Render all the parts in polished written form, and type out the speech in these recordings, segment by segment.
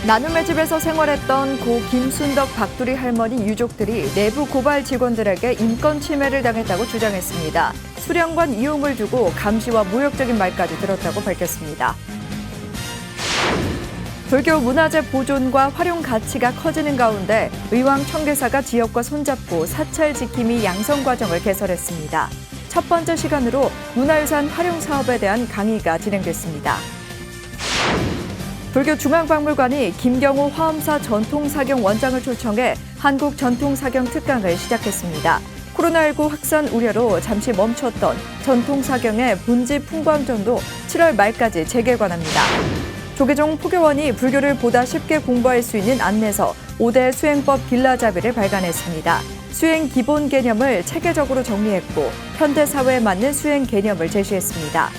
나눔의 집에서 생활했던 고 김순덕 박두리 할머니 유족들이 내부 고발 직원들에게 인권 침해를 당했다고 주장했습니다. 수령관 이용을 두고 감시와 모욕적인 말까지 들었다고 밝혔습니다. 불교 문화재 보존과 활용 가치가 커지는 가운데 의왕 청계사가 지역과 손잡고 사찰 지킴이 양성 과정을 개설했습니다. 첫 번째 시간으로 문화유산 활용 사업에 대한 강의가 진행됐습니다. 불교중앙박물관이 김경호 화엄사 전통사경 원장을 초청해 한국전통사경 특강을 시작했습니다. 코로나19 확산 우려로 잠시 멈췄던 전통사경의 본지 풍광전도 7월 말까지 재개관합니다. 조계종 포교원이 불교를 보다 쉽게 공부할 수 있는 안내서 5대 수행법 길라잡이를 발간했습니다. 수행 기본 개념을 체계적으로 정리했고 현대사회에 맞는 수행 개념을 제시했습니다.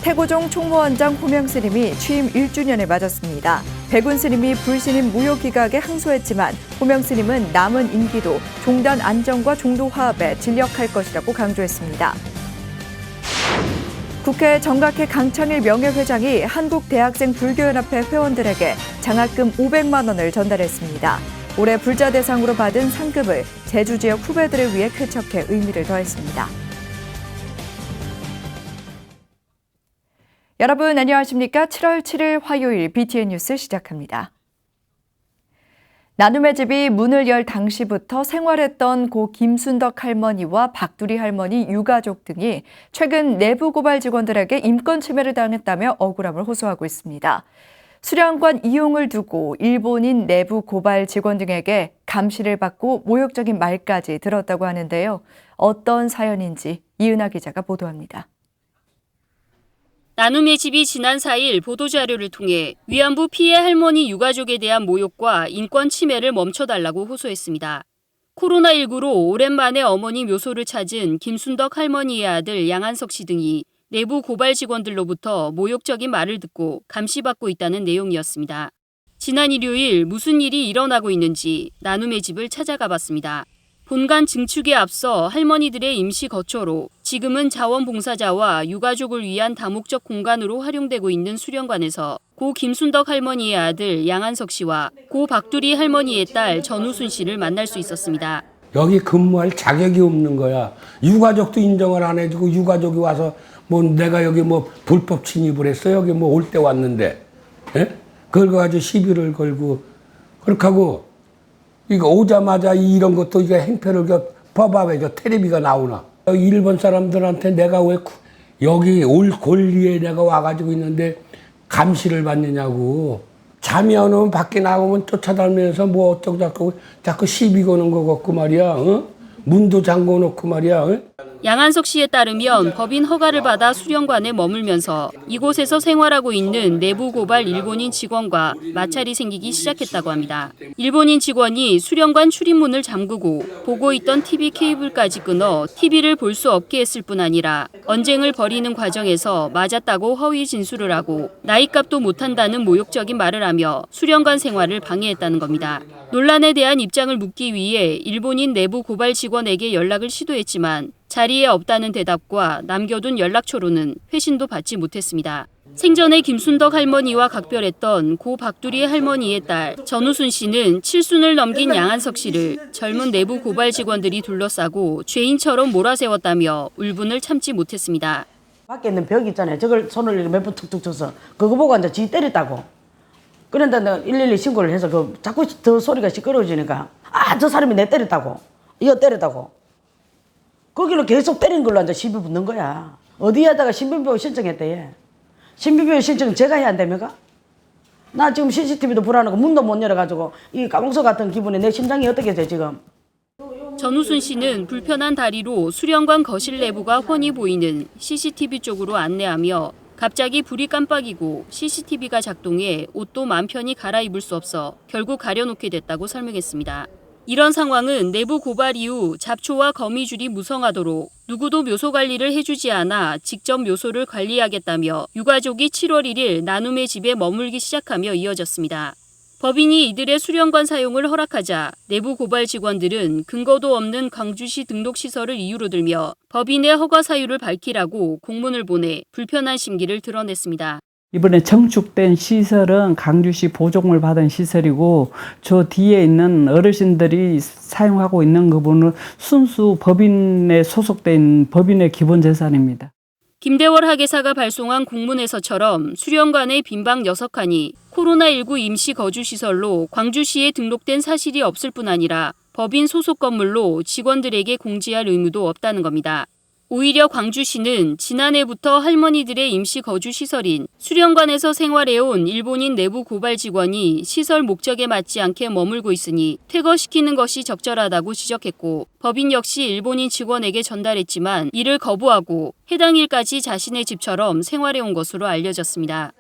태고종 총무원장 호명 스님이 취임 1주년을 맞았습니다. 백운 스님이 불신임 무효 기각에 항소했지만 호명 스님은 남은 임기도 종단 안정과 종도 화합에 진력할 것이라고 강조했습니다. 국회 정각회 강창일 명예회장이 한국대학생 불교연합회 회원들에게 장학금 500만 원을 전달했습니다. 올해 불자 대상으로 받은 상금을 제주 지역 후배들을 위해 쾌척해 의미를 더했습니다. 여러분 안녕하십니까? 7월 7일 화요일 BTN 뉴스 시작합니다. 나눔의 집이 문을 열 당시부터 생활했던 고 김순덕 할머니와 박두리 할머니 유가족 등이 최근 내부 고발 직원들에게 인권 침해를 당했다며 억울함을 호소하고 있습니다. 수령관 이용을 두고 일본인 내부 고발 직원 등에게 감시를 받고 모욕적인 말까지 들었다고 하는데요. 어떤 사연인지 이은하 기자가 보도합니다. 나눔의 집이 지난 4일 보도자료를 통해 위안부 피해 할머니 유가족에 대한 모욕과 인권 침해를 멈춰달라고 호소했습니다. 코로나19로 오랜만에 어머니 묘소를 찾은 김순덕 할머니의 아들 양한석 씨 등이 내부 고발 직원들로부터 모욕적인 말을 듣고 감시받고 있다는 내용이었습니다. 지난 일요일 무슨 일이 일어나고 있는지 나눔의 집을 찾아가 봤습니다. 본관 증축에 앞서 할머니들의 임시 거처로 지금은 자원봉사자와 유가족을 위한 다목적 공간으로 활용되고 있는 수령관에서 고 김순덕 할머니의 아들 양한석 씨와 고 박두리 할머니의 딸 전우순 씨를 만날 수 있었습니다. 여기 근무할 자격이 없는 거야. 유가족도 인정을 안 해주고 유가족이 와서 뭐 내가 여기 뭐 불법 침입을 했어. 여기 뭐 올 때 왔는데. 예? 그걸 가지고 시비를 걸고 그렇게 하고 이거 오자마자 이런 것도 이게 행패를 법압에 텔레비가 나오나. 일본 사람들한테 내가 왜 여기 올 권리에 내가 와가지고 있는데 감시를 받느냐고. 잠이 안 오면 밖에 나오면 쫓아다니면서 뭐 어쩌고 자꾸 시비 거는 거 같고 말이야. 어? 문도 잠궈 놓고 말이야. 어? 양한석 씨에 따르면 법인 허가를 받아 수령관에 머물면서 이곳에서 생활하고 있는 내부 고발 일본인 직원과 마찰이 생기기 시작했다고 합니다. 일본인 직원이 수령관 출입문을 잠그고 보고 있던 TV 케이블까지 끊어 TV를 볼 수 없게 했을 뿐 아니라 언쟁을 벌이는 과정에서 맞았다고 허위 진술을 하고 나이값도 못한다는 모욕적인 말을 하며 수령관 생활을 방해했다는 겁니다. 논란에 대한 입장을 묻기 위해 일본인 내부 고발 직원에게 연락을 시도했지만 자리에 없다는 대답과 남겨둔 연락처로는 회신도 받지 못했습니다. 생전에 김순덕 할머니와 각별했던 고 박두리 할머니의 딸 전우순 씨는 칠순을 넘긴 양한석 씨를 젊은 내부 고발 직원들이 둘러싸고 죄인처럼 몰아세웠다며 울분을 참지 못했습니다. 밖에 있는 벽 있잖아요. 저걸 손을 몇 번 툭툭 쳐서 그거 보고 이제 지 때렸다고. 그런데 내가 112 신고를 해서 자꾸 더 소리가 시끄러워지니까 저 사람이 내 때렸다고. 이거 때렸다고. 거기로 계속 때린 걸로 이제 시비 붙는 거야. 어디에다가 신변보호 신청했대. 얘. 신변보호 신청 제가 해야 한다며가? 나 지금 CCTV도 불안하고 문도 못 열어가지고 이 까봉서 같은 기분에 내 심장이 어떻게 돼 지금. 전우순 씨는 불편한 다리로 수령관 거실 내부가 훤히 보이는 CCTV 쪽으로 안내하며 갑자기 불이 깜빡이고 CCTV가 작동해 옷도 맘 편히 갈아입을 수 없어 결국 가려놓게 됐다고 설명했습니다. 이런 상황은 내부 고발 이후 잡초와 거미줄이 무성하도록 누구도 묘소 관리를 해주지 않아 직접 묘소를 관리하겠다며 유가족이 7월 1일 나눔의 집에 머물기 시작하며 이어졌습니다. 법인이 이들의 수령관 사용을 허락하자 내부 고발 직원들은 근거도 없는 광주시 등록시설을 이유로 들며 법인의 허가 사유를 밝히라고 공문을 보내 불편한 심기를 드러냈습니다. 이번에 정축된 시설은 강주시 보존을 받은 시설이고 저 뒤에 있는 어르신들이 사용하고 있는 부분은 순수 법인에 소속된 법인의 기본 재산입니다. 김대월 학예사가 발송한 공문에서처럼 수련관의 빈방 6칸이 코로나19 임시 거주시설로 광주시에 등록된 사실이 없을 뿐 아니라 법인 소속 건물로 직원들에게 공지할 의무도 없다는 겁니다. 오히려 광주시는 지난해부터 할머니들의 임시 거주시설인 수련관에서 생활해온 일본인 내부 고발 직원이 시설 목적에 맞지 않게 머물고 있으니 퇴거시키는 것이 적절하다고 지적했고 법인 역시 일본인 직원에게 전달했지만 이를 거부하고 해당 일까지 자신의 집처럼 생활해온 것으로 알려졌습니다.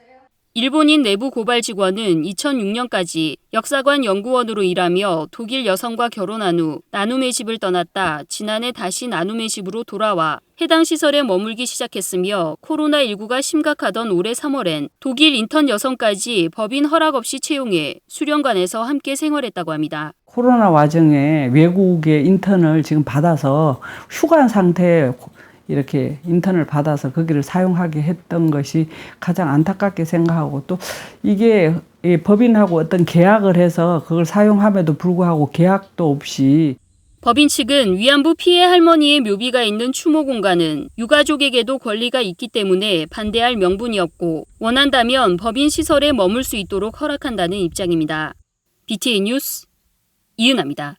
일본인 내부 고발 직원은 2006년까지 역사관 연구원으로 일하며 독일 여성과 결혼한 후 나눔의 집을 떠났다 지난해 다시 나눔의 집으로 돌아와 해당 시설에 머물기 시작했으며 코로나19가 심각하던 올해 3월엔 독일 인턴 여성까지 법인 허락 없이 채용해 수련관에서 함께 생활했다고 합니다. 코로나 와중에 외국의 인턴을 지금 받아서 휴가 상태에 이렇게 인턴을 받아서 거기를 사용하게 했던 것이 가장 안타깝게 생각하고 또 이게 법인하고 어떤 계약을 해서 그걸 사용함에도 불구하고 계약도 없이 법인 측은 위안부 피해 할머니의 묘비가 있는 추모 공간은 유가족에게도 권리가 있기 때문에 반대할 명분이었고 원한다면 법인 시설에 머물 수 있도록 허락한다는 입장입니다. BTN 뉴스 이은아입니다.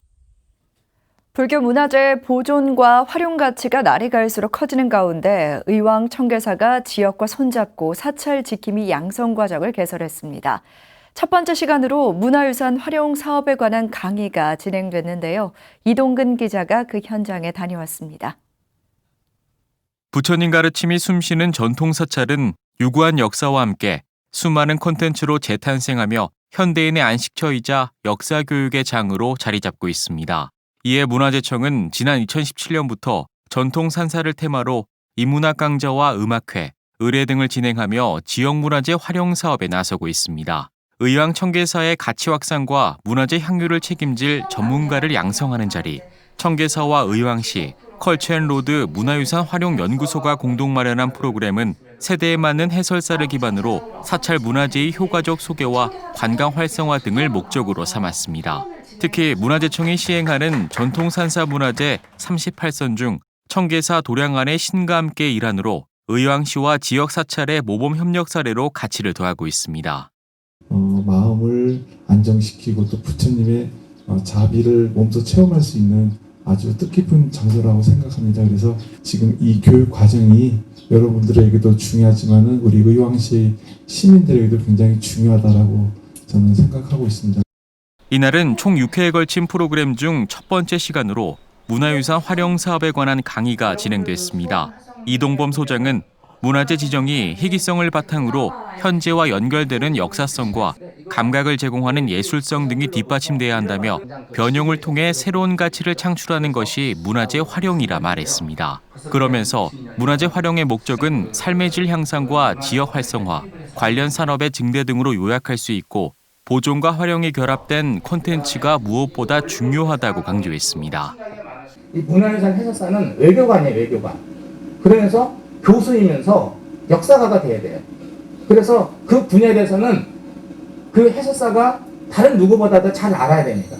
불교 문화재 보존과 활용 가치가 날이 갈수록 커지는 가운데 의왕 청계사가 지역과 손잡고 사찰 지킴이 양성 과정을 개설했습니다. 첫 번째 시간으로 문화유산 활용 사업에 관한 강의가 진행됐는데요. 이동근 기자가 그 현장에 다녀왔습니다. 부처님 가르침이 숨쉬는 전통 사찰은 유구한 역사와 함께 수많은 콘텐츠로 재탄생하며 현대인의 안식처이자 역사 교육의 장으로 자리 잡고 있습니다. 이에 문화재청은 지난 2017년부터 전통 산사를 테마로 인문학 강좌와 음악회, 의례 등을 진행하며 지역 문화재 활용 사업에 나서고 있습니다. 의왕 청계사의 가치 확산과 문화재 향유를 책임질 전문가를 양성하는 자리, 청계사와 의왕시, 컬처앤로드 문화유산 활용 연구소가 공동 마련한 프로그램은 세대에 맞는 해설사를 기반으로 사찰 문화재의 효과적 소개와 관광 활성화 등을 목적으로 삼았습니다. 특히 문화재청이 시행하는 전통산사 문화재 38선 중 청계사 도량안의 신과 함께 일환으로 의왕시와 지역 사찰의 모범 협력 사례로 가치를 더하고 있습니다. 마음을 안정시키고 또 부처님의 자비를 몸소 체험할 수 있는 아주 뜻깊은 장소라고 생각합니다. 그래서 지금 이 교육 과정이 여러분들에게도 중요하지만은 우리 의왕시 시민들에게도 굉장히 중요하다라고 저는 생각하고 있습니다. 이날은 총 6회에 걸친 프로그램 중 첫 번째 시간으로 문화유산 활용 사업에 관한 강의가 진행됐습니다. 이동범 소장은 문화재 지정이 희귀성을 바탕으로 현재와 연결되는 역사성과 감각을 제공하는 예술성 등이 뒷받침돼야 한다며 변형을 통해 새로운 가치를 창출하는 것이 문화재 활용이라 말했습니다. 그러면서 문화재 활용의 목적은 삶의 질 향상과 지역 활성화, 관련 산업의 증대 등으로 요약할 수 있고 보존과 활용이 결합된 콘텐츠가 무엇보다 중요하다고 강조했습니다. 이 문화유산 해설사는 외교관이에요, 외교관. 그러면서 교수이면서 역사가가 돼야 돼요. 그래서 그 분야에 대해서는 그 해설사가 다른 누구보다도 잘 알아야 됩니다.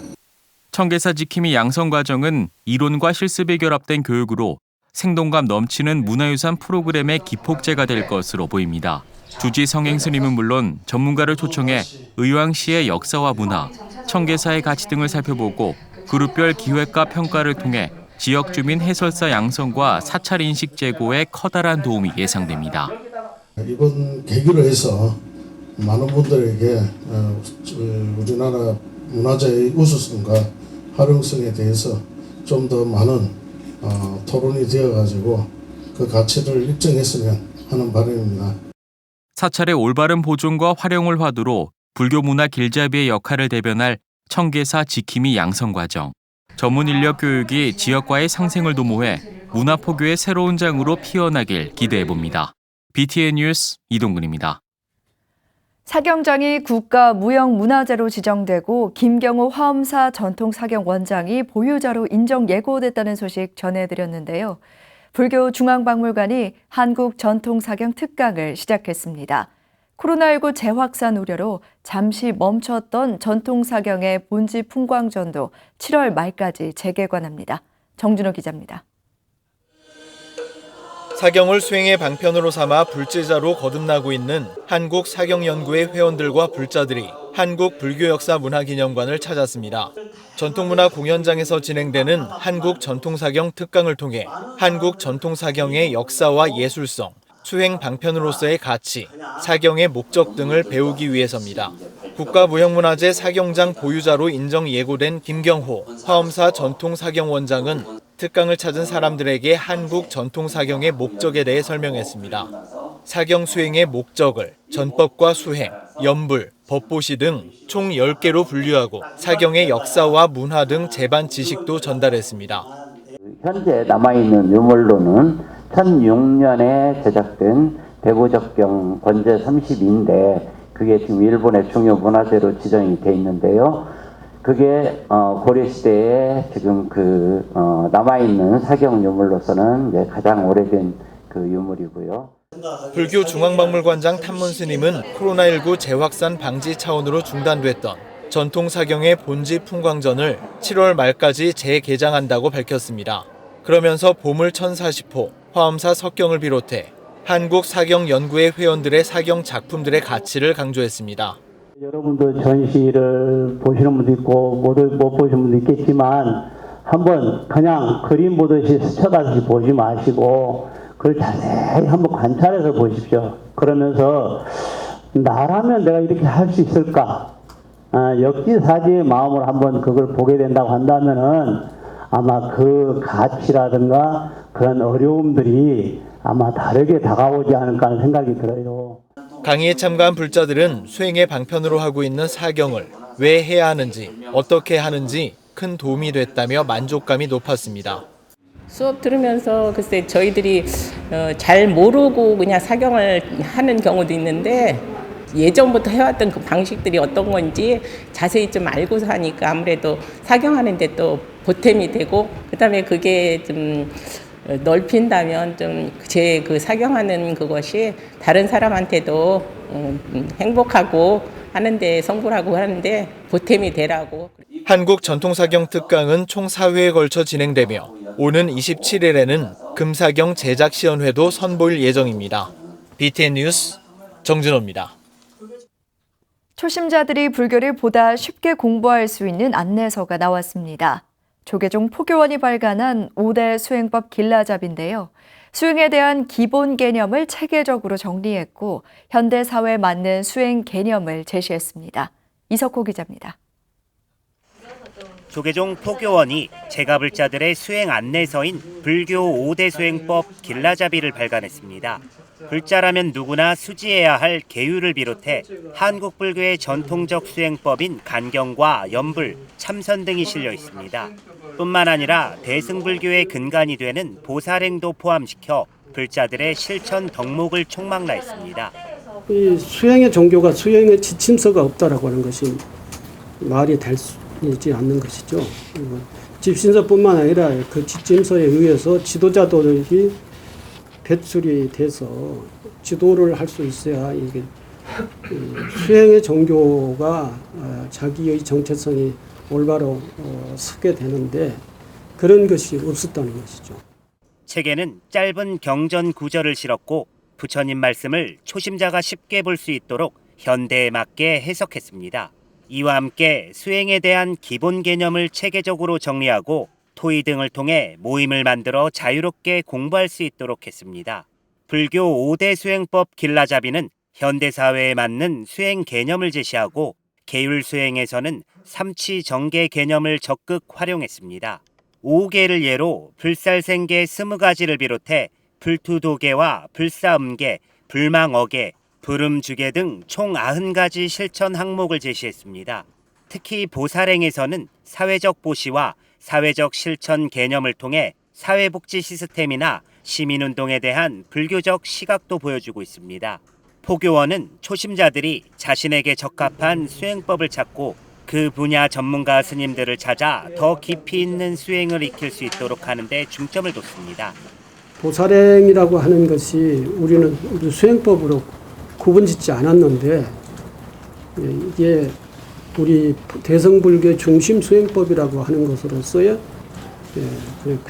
청계사 지킴이 양성 과정은 이론과 실습이 결합된 교육으로 생동감 넘치는 문화유산 프로그램의 기폭제가 될 것으로 보입니다. 주지 성행 스님은 물론 전문가를 초청해 의왕시의 역사와 문화, 청계사의 가치 등을 살펴보고 그룹별 기획과 평가를 통해 지역 주민 해설사 양성과 사찰 인식 제고에 커다란 도움이 예상됩니다. 이번 계기로 해서 많은 분들에게 우리나라 문화재의 우수성과 활용성에 대해서 좀 더 많은 토론이 되어가지고 그 가치를 입증했으면 하는 바람입니다. 사찰의 올바른 보존과 활용을 화두로 불교 문화 길잡이의 역할을 대변할 청계사 지킴이 양성 과정. 전문 인력 교육이 지역과의 상생을 도모해 문화 포교의 새로운 장으로 피어나길 기대해 봅니다. BTN 뉴스 이동근입니다. 사경장이 국가무형문화재로 지정되고 김경호 화엄사 전통사경원장이 보유자로 인정 예고됐다는 소식 전해드렸는데요. 불교 중앙박물관이 한국 전통사경 특강을 시작했습니다. 코로나19 재확산 우려로 잠시 멈췄던 전통사경의 본지 풍광전도 7월 말까지 재개관합니다. 정준호 기자입니다. 사경을 수행의 방편으로 삼아 불제자로 거듭나고 있는 한국사경연구회 회원들과 불자들이 한국불교역사문화기념관을 찾았습니다. 전통문화 공연장에서 진행되는 한국전통사경 특강을 통해 한국전통사경의 역사와 예술성, 수행 방편으로서의 가치, 사경의 목적 등을 배우기 위해서입니다. 국가무형문화재 사경장 보유자로 인정 예고된 김경호 화엄사 전통사경원장은 특강을 찾은 사람들에게 한국 전통사경의 목적에 대해 설명했습니다. 사경 수행의 목적을 전법과 수행, 연불, 법보시 등 총 10개로 분류하고 사경의 역사와 문화 등 재반 지식도 전달했습니다. 현재 남아있는 유물로는 1006년에 제작된 대구적경 번제 32인데 그게 지금 일본의 중요 문화재로 지정이 돼 있는데요. 그게 고려시대에 지금 남아있는 사경 유물로서는 이제 가장 오래된 그 유물이고요. 불교 중앙박물관장 탐문스님은 코로나19 재확산 방지 차원으로 중단됐던 전통사경의 본지 풍광전을 7월 말까지 재개장한다고 밝혔습니다. 그러면서 보물 1040호, 화엄사 석경을 비롯해 한국사경연구회 회원들의 사경 작품들의 가치를 강조했습니다. 여러분도 전시를 보시는 분도 있고 못 보시는 분도 있겠지만 한번 그냥 그림 보듯이 스쳐가듯이 보지 마시고 그걸 자세히 한번 관찰해서 보십시오. 그러면서 나라면 내가 이렇게 할 수 있을까? 역지사지의 마음으로 한번 그걸 보게 된다고 한다면은 아마 그 가치라든가 그런 어려움들이 아마 다르게 다가오지 않을까 하는 생각이 들어요. 강의에 참가한 불자들은 수행의 방편으로 하고 있는 사경을 왜 해야 하는지, 어떻게 하는지 큰 도움이 됐다며 만족감이 높았습니다. 수업 들으면서 글쎄 저희들이 잘 모르고 그냥 사경을 하는 경우도 있는데 예전부터 해왔던 그 방식들이 어떤 건지 자세히 좀 알고서 하니까 아무래도 사경하는데 또 보탬이 되고 그다음에 그게 좀 넓힌다면 좀 제 그 사경하는 그것이 다른 사람한테도 행복하고 하는데 성불하고 하는데 보탬이 되라고. 한국전통사경 특강은 총 4회에 걸쳐 진행되며 오는 27일에는 금사경 제작시연회도 선보일 예정입니다. BTN 뉴스 정준호입니다. 초심자들이 불교를 보다 쉽게 공부할 수 있는 안내서가 나왔습니다. 조계종 포교원이 발간한 5대 수행법 길라잡인데요. 수행에 대한 기본 개념을 체계적으로 정리했고 현대 사회에 맞는 수행 개념을 제시했습니다. 이석호 기자입니다. 조계종 포교원이 제가불자들의 수행 안내서인 불교 5대 수행법 길라잡이를 발간했습니다. 불자라면 누구나 수지해야 할 계율을 비롯해 한국 불교의 전통적 수행법인 간경과 연불, 참선 등이 실려 있습니다. 뿐만 아니라 대승불교의 근간이 되는 보살행도 포함시켜 불자들의 실천 덕목을 총망라했습니다. 이 수행의 종교가 수행의 지침서가 없다라고 하는 것이 말이 되지 않는 것이죠. 집신서뿐만 아니라 그 지침서에 의해서 지도자들이 배출이 돼서 지도를 할 수 있어야 이게 수행의 종교가 자기의 정체성이 올바로 서게 되는데 그런 것이 없었다는 것이죠. 책에는 짧은 경전 구절을 실었고 부처님 말씀을 초심자가 쉽게 볼 수 있도록 현대에 맞게 해석했습니다. 이와 함께 수행에 대한 기본 개념을 체계적으로 정리하고 토의 등을 통해 모임을 만들어 자유롭게 공부할 수 있도록 했습니다. 불교 5대 수행법 길라잡이는 현대사회에 맞는 수행 개념을 제시하고 계율 수행에서는 삼치 정계 개념을 적극 활용했습니다. 5계를 예로 불살생계 20가지를 비롯해 불투도계와 불사음계, 불망어계, 불음주계 등 총 90가지 실천 항목을 제시했습니다. 특히 보살행에서는 사회적 보시와 사회적 실천 개념을 통해 사회복지 시스템이나 시민운동에 대한 불교적 시각도 보여주고 있습니다. 포교원은 초심자들이 자신에게 적합한 수행법을 찾고 그 분야 전문가 스님들을 찾아 더 깊이 있는 수행을 익힐 수 있도록 하는 데 중점을 뒀습니다. 보살행이라고 하는 것이 우리 수행법으로 구분짓지 않았는데 이게 우리 대성불교 중심수행법이라고 하는 것으로서의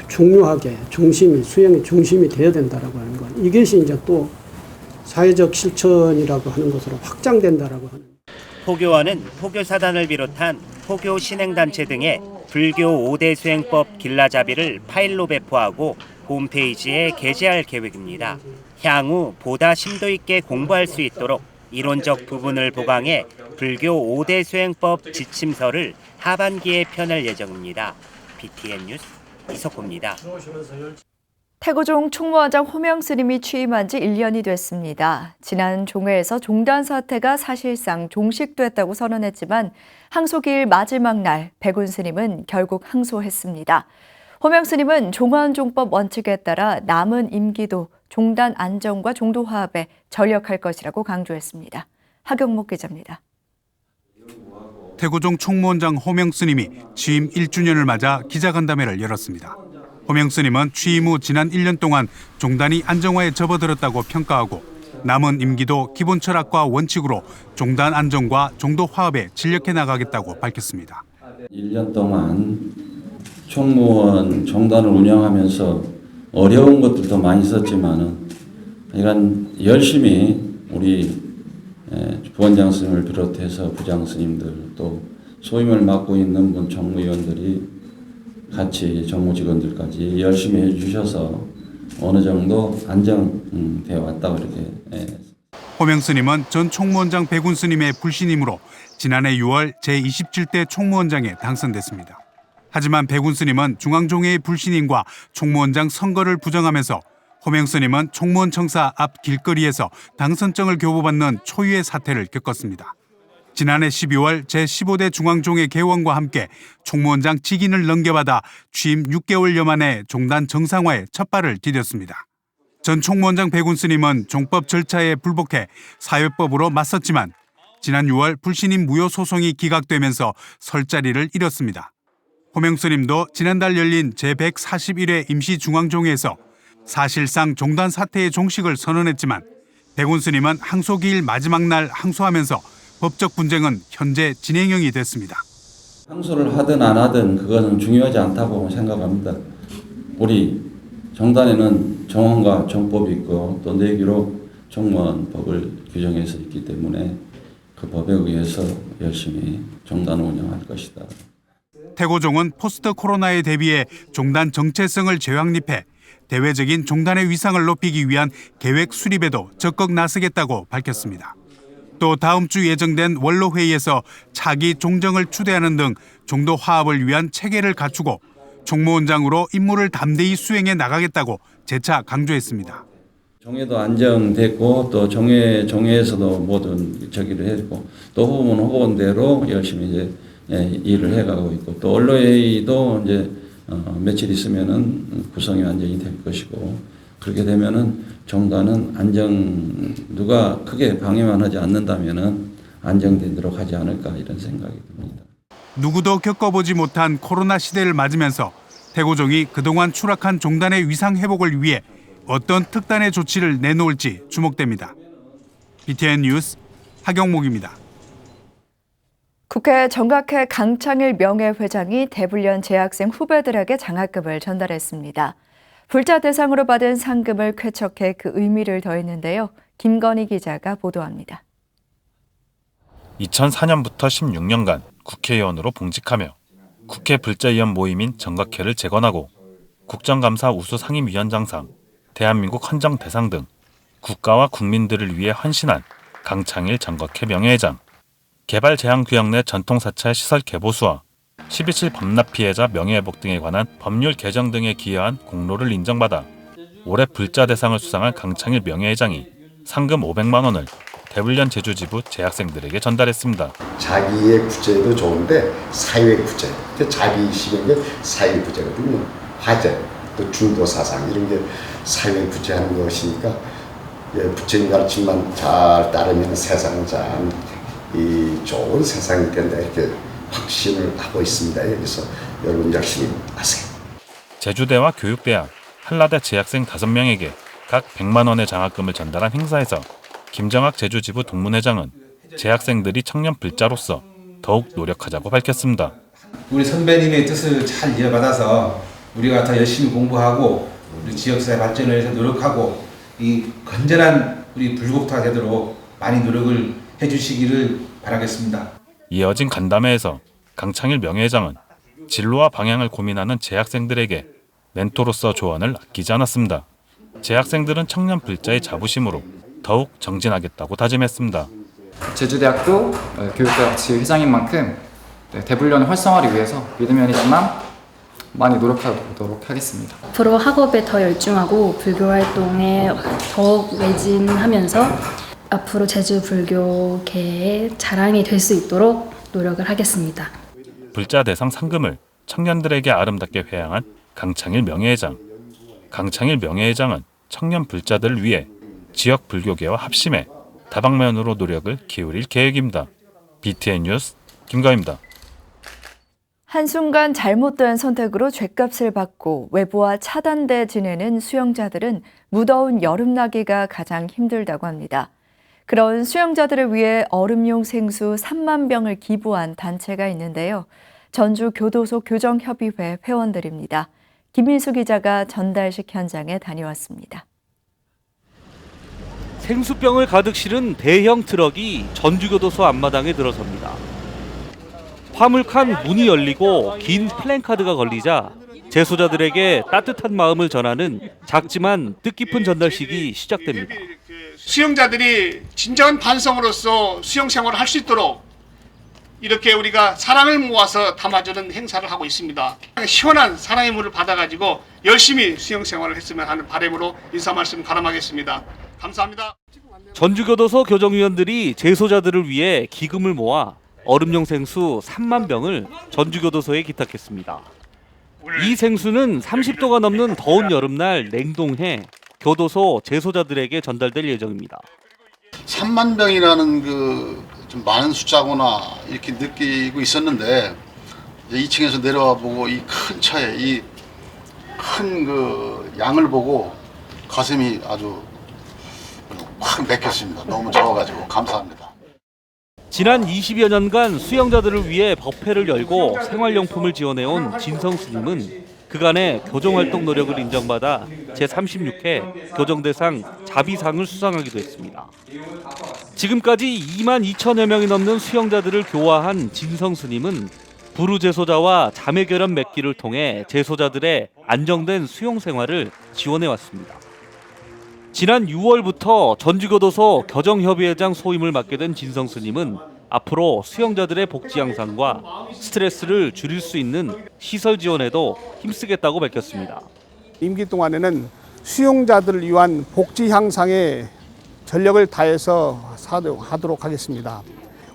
중요하게 수행의 중심이 되어야 된다라고 하는 것. 이것이 이제 또 사회적 실천이라고 하는 것으로 확장된다라고 하는. 포교원은 포교사단을 비롯한 포교 신행단체 등의 불교 5대 수행법 길라잡이를 파일로 배포하고 홈페이지에 게재할 계획입니다. 향후 보다 심도 있게 공부할 수 있도록 이론적 부분을 보강해 불교 5대 수행법 지침서를 하반기에 펴낼 예정입니다. BTN 뉴스 이석호입니다. 태고종 총무원장 호명 스님이 취임한 지 1년이 됐습니다. 지난 종회에서 종단 사태가 사실상 종식됐다고 선언했지만 항소기일 마지막 날 백운 스님은 결국 항소했습니다. 호명 스님은 종원종법 원칙에 따라 남은 임기도 종단 안정과 종도 화합에 전력할 것이라고 강조했습니다. 하경목 기자입니다. 태고종 총무원장 호명 스님이 취임 1주년을 맞아 기자간담회를 열었습니다. 호명 스님은 취임 후 지난 1년 동안 종단이 안정화에 접어들었다고 평가하고 남은 임기도 기본 철학과 원칙으로 종단 안정과 종도 화합에 진력해 나가겠다고 밝혔습니다. 1년 동안 총무원 종단을 운영하면서 어려운 것들도 많이 있었지만은 이건 열심히 우리 부원장 스님을 비롯해서 부장 스님들 또 소임을 맡고 있는 분 정무위원들이 같이 정무직원들까지 열심히 해주셔서 어느 정도 안정되어 왔다고 이렇게. 호명 스님은 전 총무원장 백운 스님의 불신임으로 지난해 6월 제27대 총무원장에 당선됐습니다. 하지만 백운 스님은 중앙종회의 불신임과 총무원장 선거를 부정하면서 호명 스님은 총무원 청사 앞 길거리에서 당선증을 교부받는 초유의 사태를 겪었습니다. 지난해 12월 제15대 중앙종회 개원과 함께 총무원장 직인을 넘겨받아 취임 6개월여 만에 종단 정상화에 첫 발을 디뎠습니다. 전 총무원장 백운 스님은 종법 절차에 불복해 사회법으로 맞섰지만 지난 6월 불신임 무효 소송이 기각되면서 설 자리를 잃었습니다. 호명 스님도 지난달 열린 제141회 임시중앙종회에서 사실상 종단 사태의 종식을 선언했지만 백운 스님은 항소기일 마지막 날 항소하면서 법적 분쟁은 현재 진행형이 됐습니다. 항소를 하든 안 하든 그것은 중요하지 않다고 생각합니다. 우리 정단에는 정원과 정법이 있고 또 내기로 총무원법을 규정해서 있기 때문에 그 법에 의해서 열심히 종단을 운영할 것이다. 태고종은 포스트 코로나에 대비해 종단 정체성을 재확립해 대외적인 종단의 위상을 높이기 위한 계획 수립에도 적극 나서겠다고 밝혔습니다. 또 다음 주 예정된 원로회의에서 차기 종정을 추대하는 등 종도 화합을 위한 체계를 갖추고 총무원장으로 임무를 담대히 수행해 나가겠다고 재차 강조했습니다. 종회도 안정됐고 또 종회에서도 모든 저기를 했고 또 후보는 후보대로 열심히 이제 일을 해가고 있고 또 원로회의도 이제 며칠 있으면은 구성이 완전히 될 것이고 그렇게 되면은 종단은 누가 크게 방해만 하지 않는다면은 안정되도록 하지 않을까 이런 생각이 듭니다. 누구도 겪어보지 못한 코로나 시대를 맞으면서 태고종이 그동안 추락한 종단의 위상 회복을 위해 어떤 특단의 조치를 내놓을지 주목됩니다. BTN 뉴스 하경목입니다. 국회 정각회 강창일 명예회장이 대불련 재학생 후배들에게 장학금을 전달했습니다. 불자 대상으로 받은 상금을 쾌척해 그 의미를 더했는데요. 김건희 기자가 보도합니다. 2004년부터 16년간 국회의원으로 봉직하며 국회 불자위원 모임인 정각회를 재건하고 국정감사 우수 상임위원장상, 대한민국 헌정대상 등 국가와 국민들을 위해 헌신한 강창일 정각회 명예회장, 개발제한구역 내 전통사찰 시설 개보수와 12.7 범납 피해자 명예회복 등에 관한 법률 개정 등에 기여한 공로를 인정받아 올해 불자 대상을 수상한 강창일 명예회장이 상금 500만 원을 대불련 제주지부 재학생들에게 전달했습니다. 자기의 구제도 좋은데 사회 구제, 자기 심은 게 사회 구제거든요. 화제, 또 중도 사상 이런 게 사회 구제하는 것이니까 부처님 가르침만 잘 따르면 세상은 참 좋은 세상이 된다 이렇게 확신을 하고 있습니다. 여기서 여러분 열심히 하세요. 제주대와 교육대학, 한라대 재학생 5명에게 각 100만 원의 장학금을 전달한 행사에서 김정학 제주지부 동문회장은 재학생들이 청년 불자로서 더욱 노력하자고 밝혔습니다. 우리 선배님의 뜻을 잘 이어받아서 우리가 더 열심히 공부하고 우리 지역사회 발전을 위해서 노력하고 이 건전한 우리 불국토가 되도록 많이 노력을 해주시기를 바라겠습니다. 이어진 간담회에서 강창일 명예회장은 진로와 방향을 고민하는 재학생들에게 멘토로서 조언을 아끼지 않았습니다. 재학생들은 청년 불자의 자부심으로 더욱 정진하겠다고 다짐했습니다. 제주대학교 교육대학지 회장인 만큼 대불련의 활성화를 위해서 믿음이 아니지만 많이 노력하도록 하겠습니다. 앞으로 학업에 더 열중하고 불교 활동에 더욱 매진하면서 앞으로 제주 불교계의 자랑이 될 수 있도록 노력을 하겠습니다. 불자 대상 상금을 청년들에게 아름답게 회양한 강창일 명예회장. 강창일 명예회장은 청년 불자들을 위해 지역 불교계와 합심해 다방면으로 노력을 기울일 계획입니다. BTN 뉴스 김가희입니다. 한순간 잘못된 선택으로 죗값을 받고 외부와 차단돼 지내는 수영자들은 무더운 여름나기가 가장 힘들다고 합니다. 그런 수영자들을 위해 얼음용 생수 3만 병을 기부한 단체가 있는데요. 전주교도소 교정협의회 회원들입니다. 김민수 기자가 전달식 현장에 다녀왔습니다. 생수병을 가득 실은 대형 트럭이 전주교도소 앞마당에 들어섭니다. 화물칸 문이 열리고 긴 플랜카드가 걸리자 재소자들에게 따뜻한 마음을 전하는 작지만 뜻깊은 전달식이 시작됩니다. 수영자들이 진정한 반성으로서 수영 생활을 할 수 있도록 이렇게 우리가 사랑을 모아서 담아주는 행사를 하고 있습니다. 시원한 사랑의 물을 받아가지고 열심히 수영 생활을 했으면 하는 바람으로 인사 말씀 가름하겠습니다. 감사합니다. 전주교도소 교정위원들이 재소자들을 위해 기금을 모아 얼음용 생수 3만 병을 전주교도소에 기탁했습니다. 이 생수는 30도가 넘는 더운 여름날 냉동해 교도소 재소자들에게 전달될 예정입니다. 3만 병이라는 좀 많은 숫자구나 이렇게 느끼고 있었는데 2층에서 내려와 보고 이 큰 차에 이 큰 양을 보고 가슴이 아주 확 맥혔습니다. 너무 좋아가지고 감사합니다. 지난 20여 년간 수영자들을 위해 법회를 열고 생활용품을 지원해온 진성 스님은 그간의 교정활동 노력을 인정받아 제36회 교정대상 자비상을 수상하기도 했습니다. 지금까지 2만 2천여 명이 넘는 수영자들을 교화한 진성 스님은 부르 재소자와 자매결연 맺기를 통해 재소자들의 안정된 수용 생활을 지원해왔습니다. 지난 6월부터 전주교도소 교정협의회장 소임을 맡게 된 진성 스님은 앞으로 수영자들의 복지 향상과 스트레스를 줄일 수 있는 시설 지원에도 힘쓰겠다고 밝혔습니다. 임기 동안에는 수용자들을 위한 복지 향상에 전력을 다해서 하도록 하겠습니다.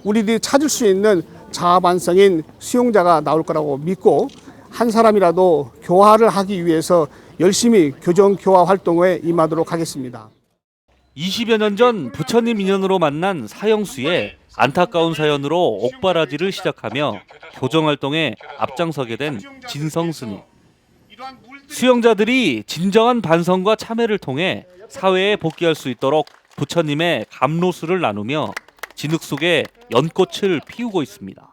우리들이 찾을 수 있는 자아반성인 수용자가 나올 거라고 믿고 한 사람이라도 교화를 하기 위해서 열심히 교정교화 활동에 임하도록 하겠습니다. 20여 년 전 부처님 인연으로 만난 사형수의 안타까운 사연으로 옥바라지를 시작하며 교정활동에 앞장서게 된 진성 스님. 수영자들이 진정한 반성과 참회를 통해 사회에 복귀할 수 있도록 부처님의 감로수를 나누며 진흙 속에 연꽃을 피우고 있습니다.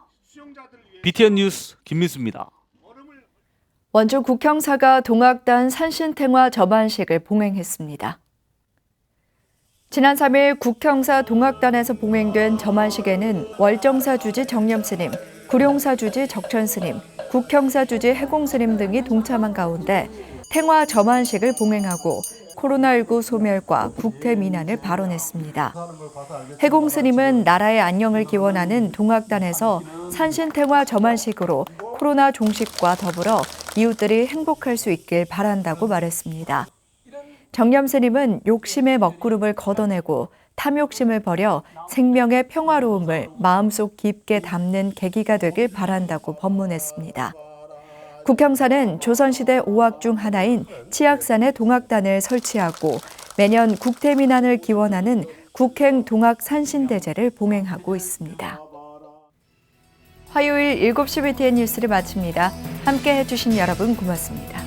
BTN 뉴스 김민수입니다. 원주 국형사가 동학단 산신탱화 접안식을 봉행했습니다. 지난 3일 국형사 동학단에서 봉행된 점안식에는 월정사 주지 정념스님, 구룡사 주지 적천스님, 국형사 주지 해공스님 등이 동참한 가운데 탱화 점안식을 봉행하고 코로나19 소멸과 국태민안을 발언했습니다. 해공스님은 나라의 안녕을 기원하는 동학단에서 산신탱화 점안식으로 코로나 종식과 더불어 이웃들이 행복할 수 있길 바란다고 말했습니다. 정념스님은 욕심의 먹구름을 걷어내고 탐욕심을 버려 생명의 평화로움을 마음속 깊게 담는 계기가 되길 바란다고 법문했습니다. 국형사는 조선시대 5학 중 하나인 치악산에 동학단을 설치하고 매년 국태민안을 기원하는 국행 동학 산신대제를 봉행하고 있습니다. 화요일 7시 BTN 뉴스를 마칩니다. 함께 해주신 여러분 고맙습니다.